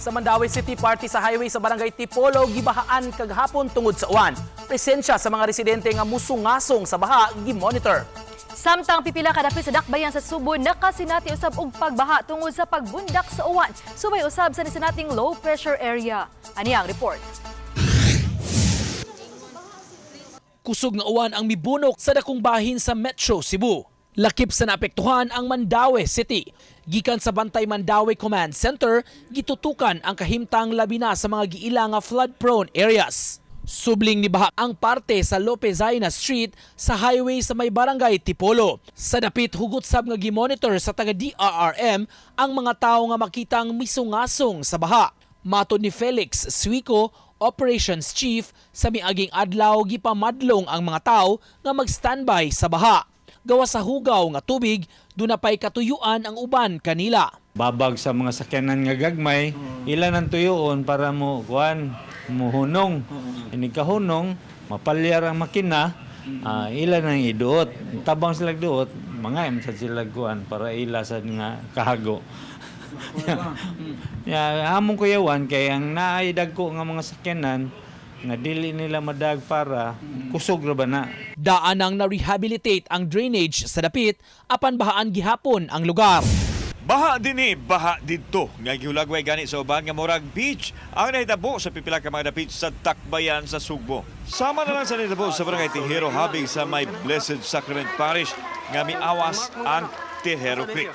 Sa Mandaue City, party sa highway sa barangay Tipolo gibahaan kaghapon tungod sa uwan. Presensya sa mga residente nga musungasong sa baha gimonitor. Samtang pipila ka dapit sa dakbayan sa Subo, nakasinati usab og pagbaha tungod sa pagbundak sa uwan. Subay usab sa nisinating low pressure area. Ani ang report. Kusog nga uwan ang mibunok sa dakong bahin sa Metro Cebu. Lakip sa naapektuhan ang Mandaue City. Gikan sa Bantay Mandaue Command Center, gitutukan ang kahimtang labi na sa mga giila nga flood-prone areas. Subling ni baha ang parte sa Lopezaina Street sa highway sa may barangay Tipolo. Sa dapit hugot sab nga gimonitor sa taga DRRM ang mga tawo nga makitang misungasong sa baha. Matod ni Felix Suico, Operations Chief, sa miaging adlaw gipamadlong ang mga tawo nga mag-standby sa baha. Gawa sa hugaw nga tubig, dunapay katuyuan ang uban kanila. Babag sa mga sakyanan nga gagmay, ilan ang tuyuon para mo muhunong. Ini kahunong, mapalyar ang makina, ilan ang iduot. Tabang sila duot, mga sa sila kuan para ila sa nga kahago. Among kuyawan kay ang naaidag ko nga mga sakyanan nga dili nila madag para kusog ra ba na. Daan ang na-rehabilitate ang drainage sa dapit apan bahaan gihapon ang lugar. Baha dinhi, baha didto. Nga gihulagway gani sa uban nga murag beach ang nahitabo sa pipila ka mga dapit sa Takbayan sa Sugbo. Sama na lang sa nahitabo sa barangay Tejero habig sa may Blessed Sacrament Parish nga miawas ang Tejero Creek.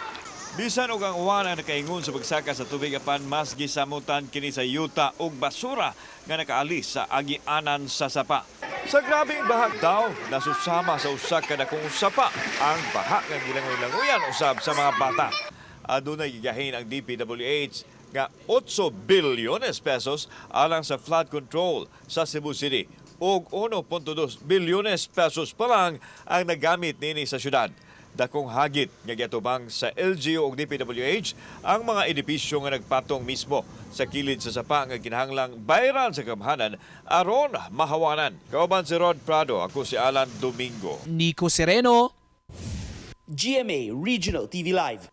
Bisan og ang uwan ang nakaingon sa pagsaka sa tubig apan mas gisamutan kini sa yuta ug basura nga nakaalis sa agianan sa sapa. Sa grabeng baha daw, nasusama sa usa ka dakong sapa ang baha nga gilangoy-langoyan usab sa mga bata. Adunay gigahin ang DPWH nga 8 bilyones pesos alang sa flood control sa Cebu City ug 1.2 bilyones pesos pa lang ang nagamit nini sa syudad. Dakong hagit nga giatubang sa LGU ug DPWH ang mga edipisyo nga nagpatong mismo sa kilid sa sapa nga kinahanglang bayran sa kamhanan aron mahawanan. Kauban si Rod Prado, ako si Alan Domingo. Nico Sereno, GMA Regional TV Live.